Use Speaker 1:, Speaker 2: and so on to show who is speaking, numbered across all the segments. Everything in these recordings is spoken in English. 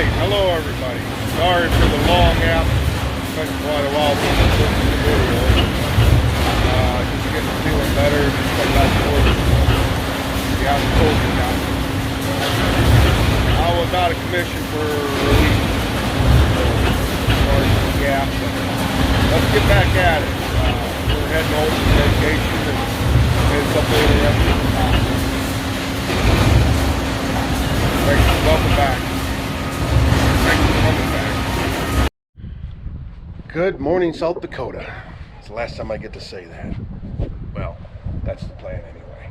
Speaker 1: Alright, hello everybody. Sorry for the long app. It's been quite a while since I posted the video. Just getting feeling better, just got back to work. Yeah, I'm COVID now. I was out of commission for a week. So, sorry for the gap, but let's get back at it. We're heading home for vacation and a couple of interesting spots. Welcome back. Good morning, South Dakota. It's the last time I get to say that. Well, that's the plan anyway.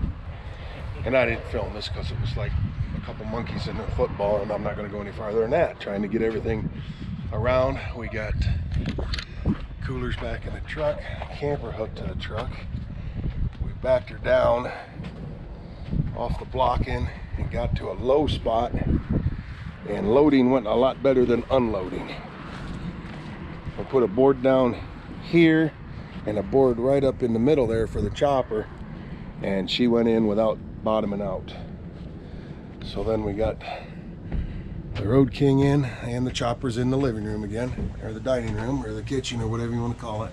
Speaker 1: And I didn't film this because it was like a couple monkeys in a football, and I'm not going to go any farther than that. Trying to get everything around. We got coolers back in the truck, camper hooked to the truck. We backed her down off the blocking and got to a low spot, and loading went a lot better than unloading. I put a board down here and a board right up in the middle there for the chopper, and she went in without bottoming out. So then we got the Road King in, and the chopper's in the living room again, or the dining room, or the kitchen, or whatever you want to call it.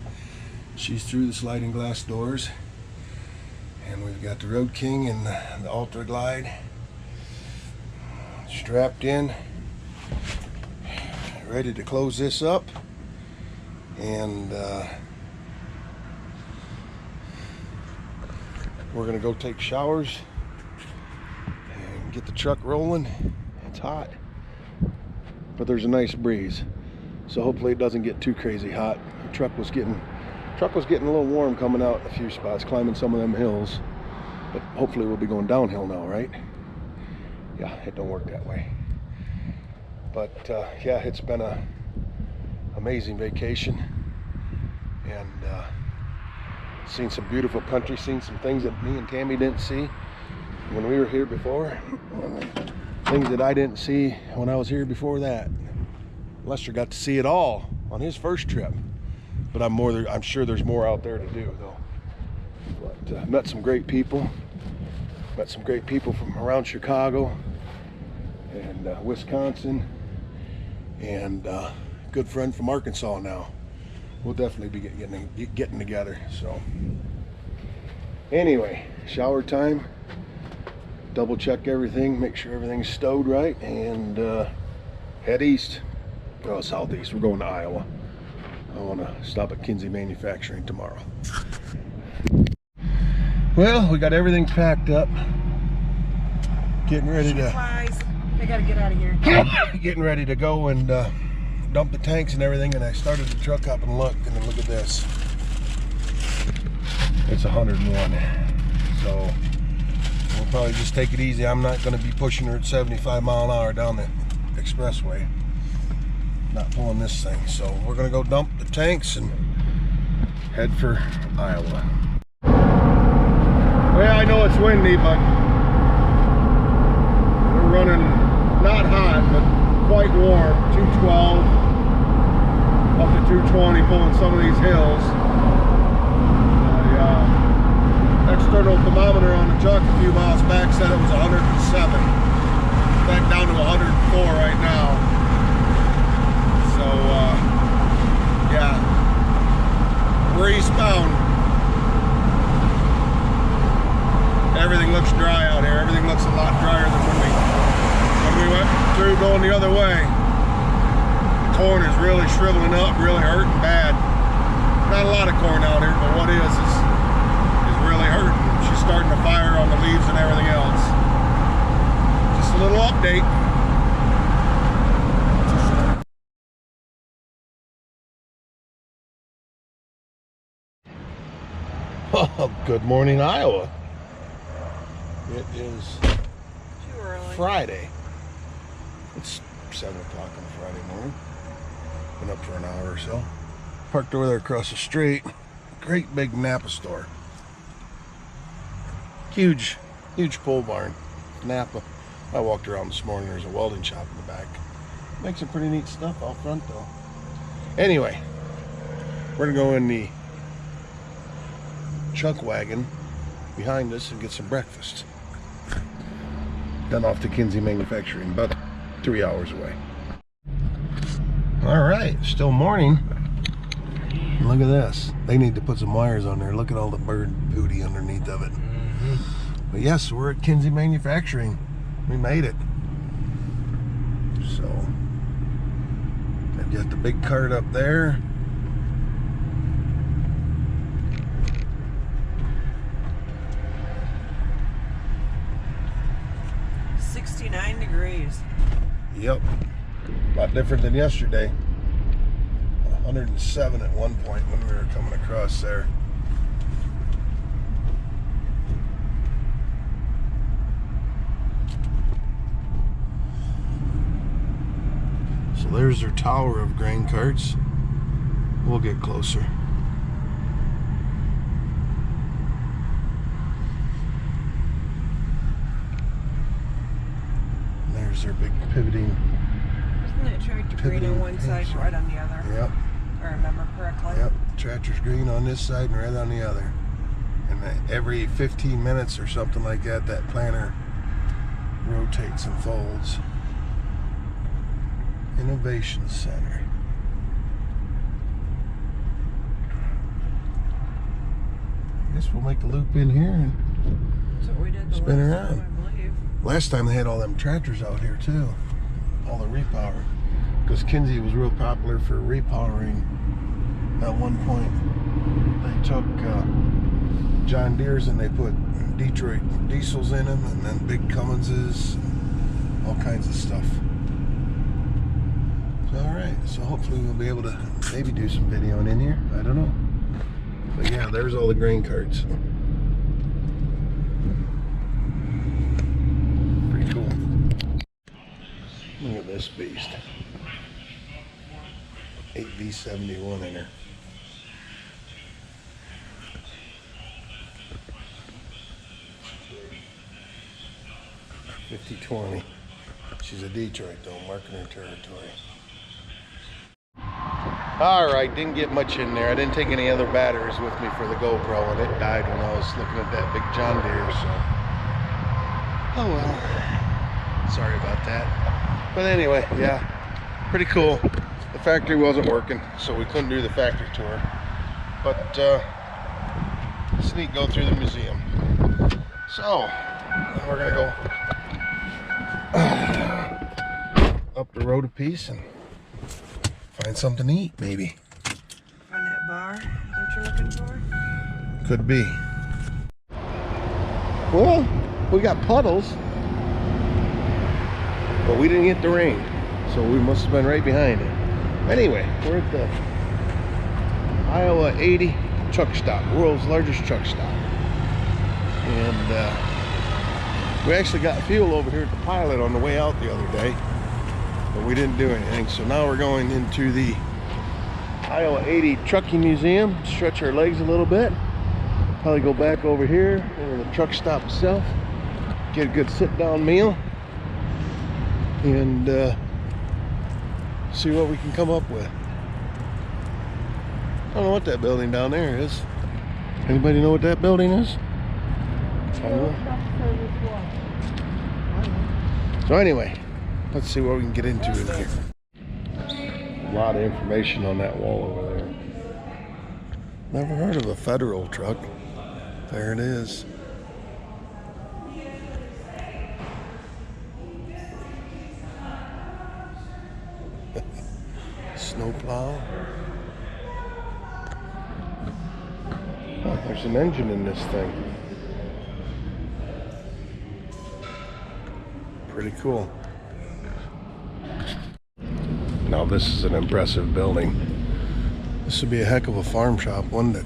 Speaker 1: She's through the sliding glass doors, and we've got the Road King and the Ultra Glide strapped in, ready to close this up. And we're gonna go take showers and get the truck rolling. It's hot, but there's a nice breeze, so hopefully it doesn't get too crazy hot. The truck was getting a little warm coming out a few spots, climbing some of them hills, but hopefully we'll be going downhill now, right? Yeah, it don't work that way. But yeah, it's been a amazing vacation, and seen some beautiful country, seen some things that me and Tammy didn't see when we were here before, things that I didn't see when I was here before that. Lester got to see it all on his first trip, but I'm sure there's more out there to do though. But met some great people from around Chicago and Wisconsin, and good friend from Arkansas now. We'll definitely be getting together. So anyway, shower time, double check everything, make sure everything's stowed right, and head east. Oh, southeast. We're going to Iowa. I want to stop at Kinzie Manufacturing tomorrow. Well, we got everything packed up, getting ready to
Speaker 2: they gotta get out of here.
Speaker 1: Getting ready to go and dump the tanks and everything. And I started the truck up and looked, and then look at this. It's 101. So we'll probably just take it easy. I'm not going to be pushing her at 75 mile an hour down the expressway. Not pulling this thing. So we're going to go dump the tanks and head for Iowa. Well, I know it's windy, but we're running not hot, but quite warm. 212 up to 220, pulling some of these hills. The external thermometer on the truck a few miles back said it was 107. Back down to 104 right now. So yeah, we're eastbound. Everything looks dry out here. Everything looks a lot drier than when we went through going the other way. The corn is really shriveling up, really hurting bad. Not a lot of corn out here, but what is really hurting. She's starting to fire on the leaves and everything else. Just a little update. Oh, good morning, Iowa. It is Friday. It's 7 o'clock on a Friday morning. Been up for an hour or so. Parked over there across the street. Great big Napa store. Huge pole barn. Napa. I walked around this morning. There's a welding shop in the back. Makes some pretty neat stuff out front though. Anyway, we're gonna go in the chuck wagon behind us and get some breakfast. Then off to Kinzie Manufacturing, about 3 hours away. All right, still morning. Look at this. They need to put some wires on there. Look at all the bird booty underneath of it. But yes, we're at Kinzie Manufacturing. We made it. So, they've got the big cart up there.
Speaker 2: Degrees.
Speaker 1: Yep. A lot different than yesterday. 107 at one point when we were coming across there. So there's their tower of grain carts. We'll get closer. There's their big pivoting.
Speaker 2: Isn't that tractor green on one side, red on the other?
Speaker 1: Yep.
Speaker 2: If I remember correctly.
Speaker 1: Yep. Tractor's green on this side and red on the other. And every 15 minutes or something like that, that planter rotates and folds. Innovation Center. I guess we'll make a loop in here and
Speaker 2: That's what we did the
Speaker 1: spin
Speaker 2: last
Speaker 1: around.
Speaker 2: time, I believe.
Speaker 1: Last time they had all them tractors out here too, all the repower, because Kinzie was real popular for repowering. At one point, they took John Deere's and they put Detroit diesels in them, and then big Cumminses, and all kinds of stuff. So, all right, so hopefully we'll be able to maybe do some videoing in here. I don't know, but yeah, there's all the grain carts. Cool. Look at this beast. 8V71 in her. 5020. She's a Detroit though, marking her territory. Alright, didn't get much in there. I didn't take any other batteries with me for the GoPro, and it died when I was looking at that big John Deere, so oh well. Sorry about that. But anyway, yeah, pretty cool. The factory wasn't working, so we couldn't do the factory tour. But it's neat to go through the museum. So we're gonna go up the road a piece and find something to eat, maybe.
Speaker 2: On that bar, is that what you're looking for?
Speaker 1: Could be. Well, we got puddles, but we didn't get the rain, so we must have been right behind it. Anyway, we're at the Iowa 80 truck stop, world's largest truck stop. And we actually got fuel over here at the Pilot on the way out the other day, but we didn't do anything. So now we're going into the Iowa 80 Trucking Museum, stretch our legs a little bit, probably go back over here to the truck stop itself, get a good sit-down meal, and see what we can come up with. I don't know what that building down there is. Anybody know what that building is? So anyway, let's see what we can get into in here. A lot of information on that wall over there. Never heard of a Federal truck. There it is. Snowplow. Oh, there's an engine in this thing. Pretty cool. Now this is an impressive building. This would be a heck of a farm shop, wouldn't it?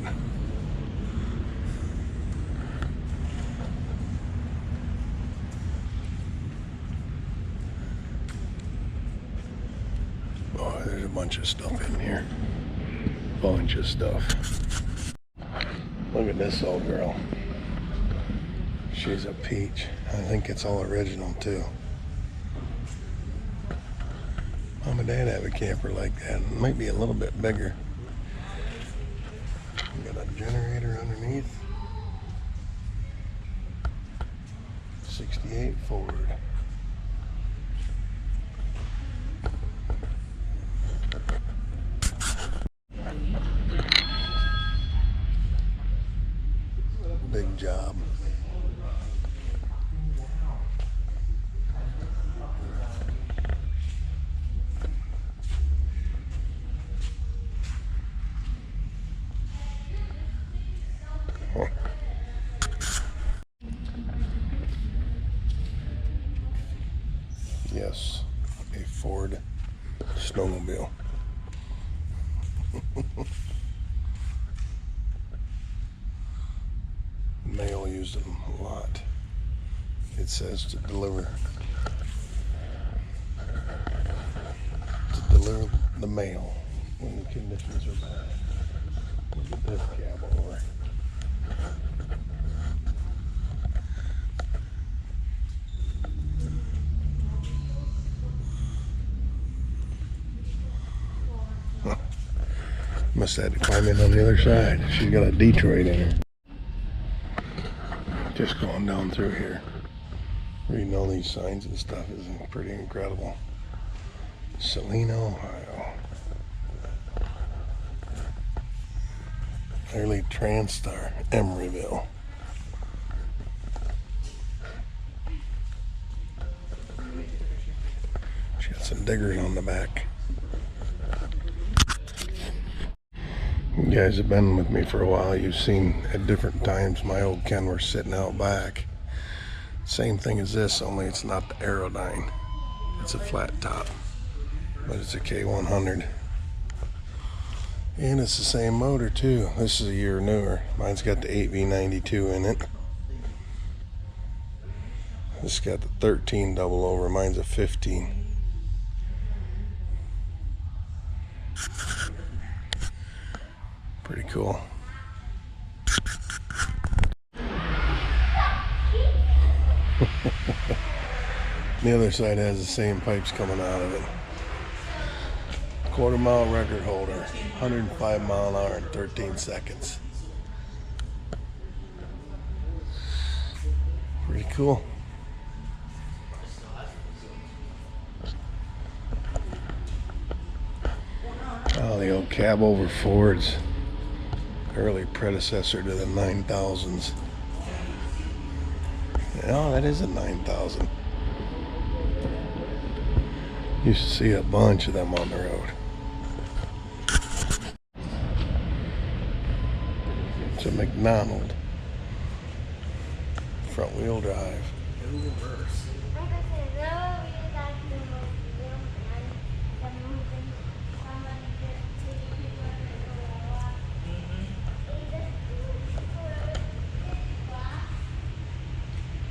Speaker 1: Oh, there's a bunch of stuff in here. Bunch of stuff. Look at this old girl. She's a peach. I think it's all original too. Mom and Dad have a camper like that. It might be a little bit bigger. We got a generator underneath. 68 Ford. Yes, a Ford snowmobile. Mail used them a lot. It says to deliver the mail when the conditions are bad. Look at this cab over. Must have had to climb in on the other side. She's got a Detroit in her. Just going down through here. Reading all these signs and stuff is pretty incredible. Salina, Ohio. Early TransStar, Emeryville. She got some diggers on the back. You guys have been with me for a while. You've seen at different times my old Kenworth sitting out back. Same thing as this, only it's not the Aerodyne. It's a flat top, but it's a K100. And it's the same motor too. This is a year newer. Mine's got the 8V92 in it. This got the 13 double over. Mine's a 15. Pretty cool. The other side has the same pipes coming out of it. Quarter-mile record holder, 105 mile an hour in 13 seconds. Pretty cool. Oh, the old cab over Fords. Early predecessor to the 9000s. Oh, that is a 9000. Used to see a bunch of them on the road. It's a McDonald. Front wheel drive.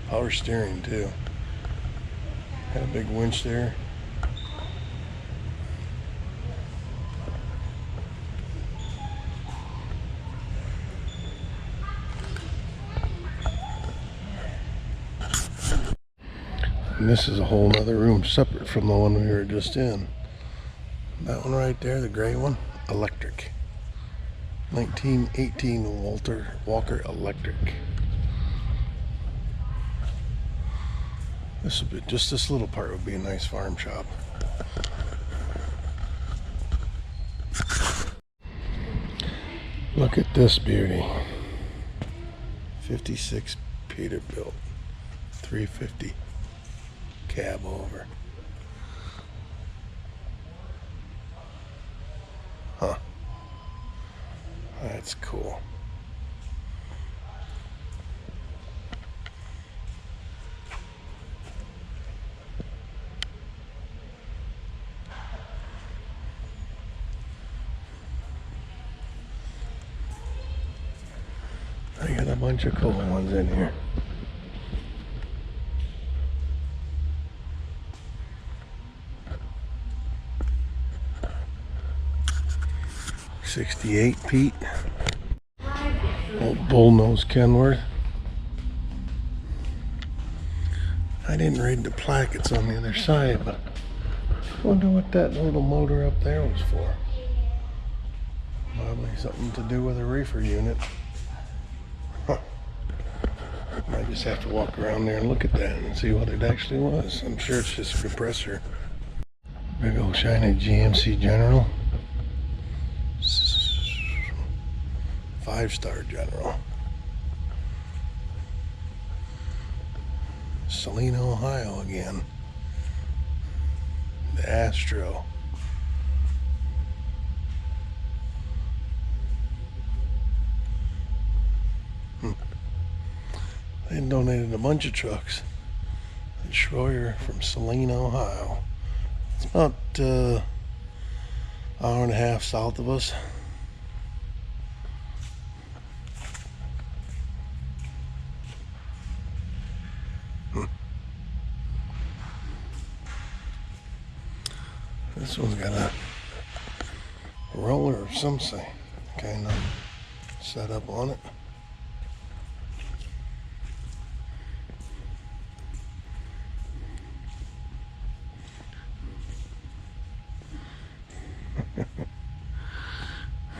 Speaker 1: Power steering too. Had a big winch there. And this is a whole nother room separate from the one we were just in. That one right there, the gray one, electric. 1918 Walker Electric. This would be, just this little part would be a nice farm shop. Look at this beauty. 56 Peterbilt, 350 cab over. Huh. That's cool. I got a bunch of cool ones in here. '68 Pete. Old bullnose Kenworth. I didn't read the plackets on the other side, but I wonder what that little motor up there was for. Probably something to do with a reefer unit. Huh. I just have to walk around there and look at that and see what it actually was. I'm sure it's just a compressor. Big old shiny GMC General. 5-star General. Salina, Ohio again. The Astro. They donated a bunch of trucks. Schroyer from Saline, Ohio. It's about hour and a half south of us. This one's got a roller of some kind of set up on it.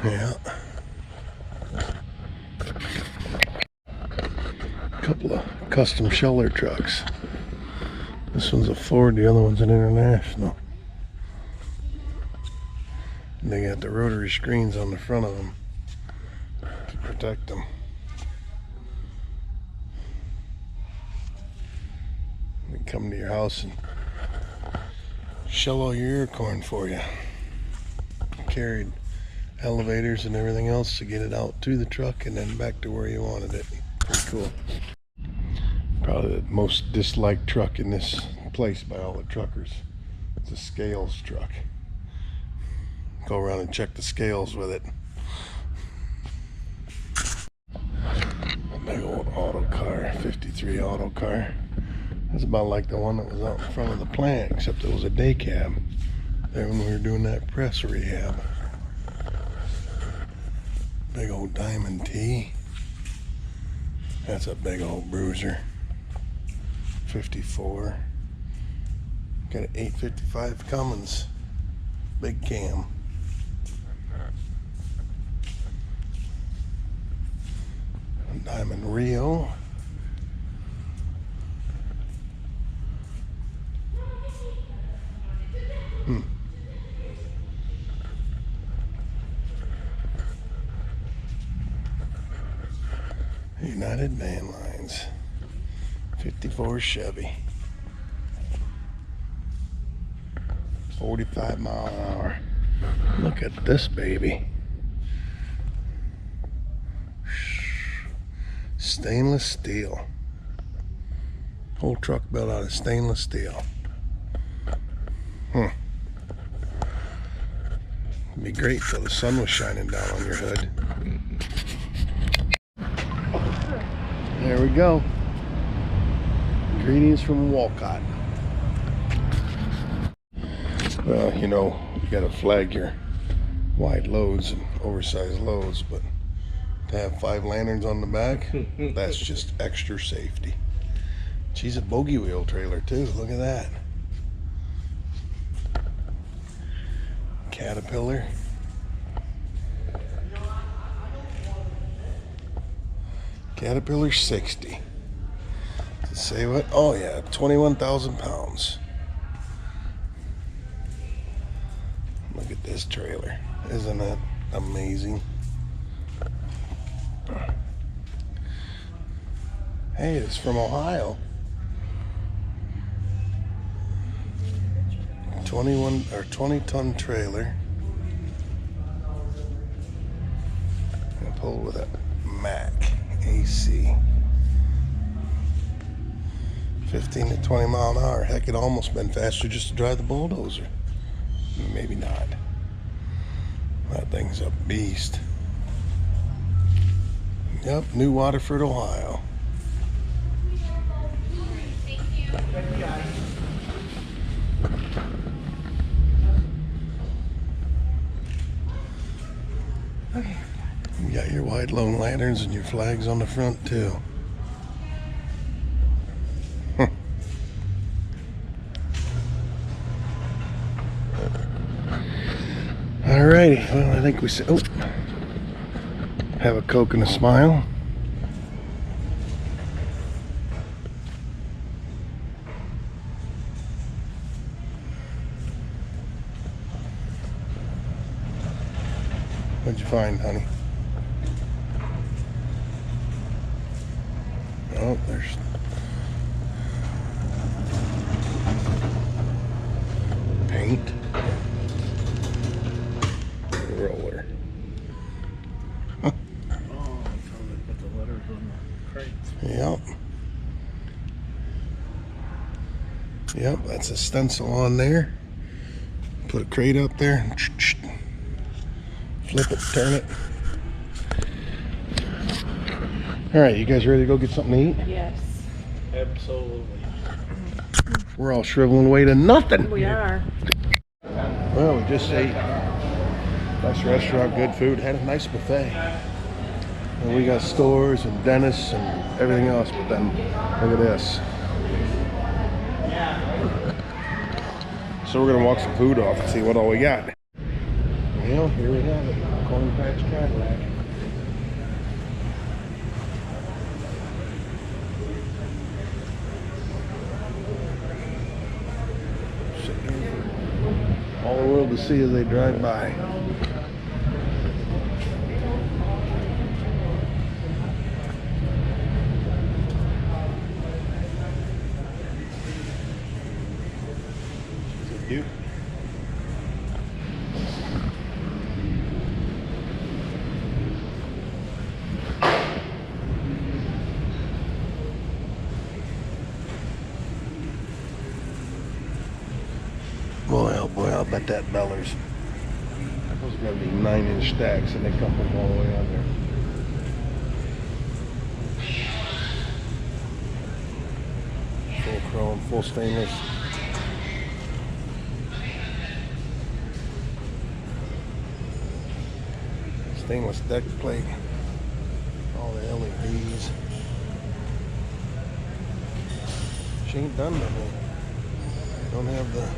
Speaker 1: Yeah. A couple of custom sheller trucks. This one's a Ford, the other one's an International. And they got the rotary screens on the front of them to protect them. They come to your house and shell all your ear corn for you. Carried elevators and everything else to get it out to the truck and then back to where you wanted it. Pretty cool. Probably the most disliked truck in this place by all the truckers. It's a scales truck. Go around and check the scales with it. A big old auto car, 53 auto car. That's about like the one that was out in front of the plant, except it was a day cab. There when we were doing that press rehab. Big old Diamond T. That's a big old bruiser. 54. Got an 855 Cummins. Big cam. Diamond Rio. United Van Lines. 54 Chevy. 45 mile an hour. Look at this baby. Stainless steel. Whole truck built out of stainless steel. It'd be great till the sun was shining down on your hood. There we go. Greetings from Walcott. Well, you know, you gotta flag your wide loads and oversized loads, but to have 5 lanterns on the back, that's just extra safety. She's a bogey wheel trailer too, look at that. Caterpillar. Caterpillar 60. To say what? Oh yeah, 21,000 pounds. Look at this trailer. Isn't that amazing? Hey, it's from Ohio. 20-ton trailer. And pulled with a Mack AC. 15 to 20 mile an hour. Heck, it almost been faster just to drive the bulldozer. Maybe not. That thing's a beast. Yep, New Waterford, Ohio.
Speaker 2: Okay.
Speaker 1: You got your wide lone lanterns and your flags on the front too. Alrighty, well I think we said, oh, have a Coke and a smile. What'd you find, honey? Oh, there's paint. Roller.
Speaker 3: Oh, that's how they put the letters on the crate.
Speaker 1: Yep. Yep, that's a stencil on there. Put a crate up there. Flip it, turn it. All right, you guys ready to go get something to eat?
Speaker 2: Yes.
Speaker 3: Absolutely.
Speaker 1: We're all shriveling away to nothing.
Speaker 2: We are.
Speaker 1: Well, we just ate. Nice restaurant, good food. Had a nice buffet. And we got stores and dentists and everything else, but then look at this. So we're gonna walk some food off and see what all we got. Well, here we have it, Corn Patch Cadillac. Sitting here for all the world to see as they drive by. Cute. Boy, oh boy, I'll bet that Beller's. Those are gonna be 9-inch stacks and they come from all the way on there. Full chrome, full stainless. Stainless deck plate, all the LEDs. She ain't done nothing. Don't have the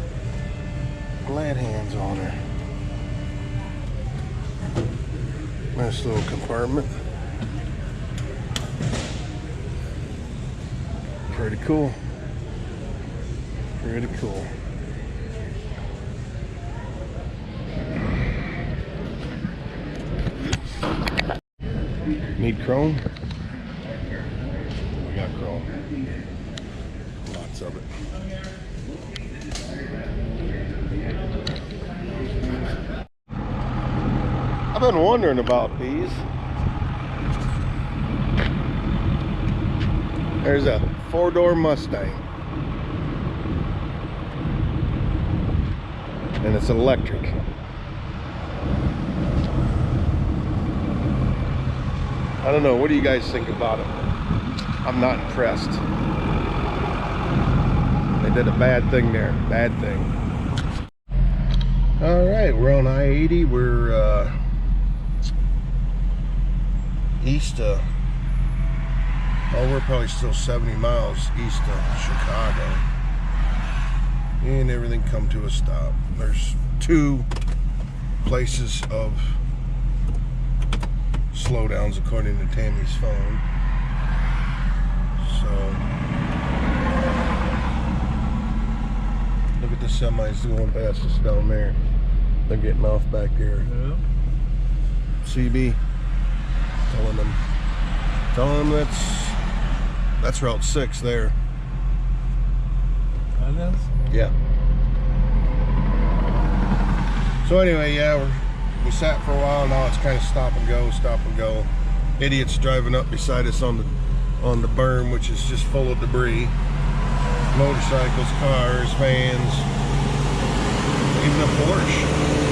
Speaker 1: glad hands on her. Nice little compartment. Pretty cool. Pretty cool. Need chrome? We got chrome. Lots of it. I've been wondering about these. There's a 4-door Mustang. And it's electric. I don't know, what do you guys think about it? I'm not impressed. They did a bad thing there, bad thing. All right, we're on I-80. We're east of, oh, we're probably still 70 miles east of Chicago. And everything come to a stop. There's 2 places of slowdowns according to Tammy's phone. So look at the semis going past us down there. They're getting off back there.
Speaker 3: Yeah.
Speaker 1: CB telling them that's Route 6 there.
Speaker 3: That is?
Speaker 1: Yeah. So anyway, yeah, we sat for a while. Now it's kind of stop and go, stop and go. Idiots driving up beside us on the berm, which is just full of debris. Motorcycles, cars, vans, even a Porsche.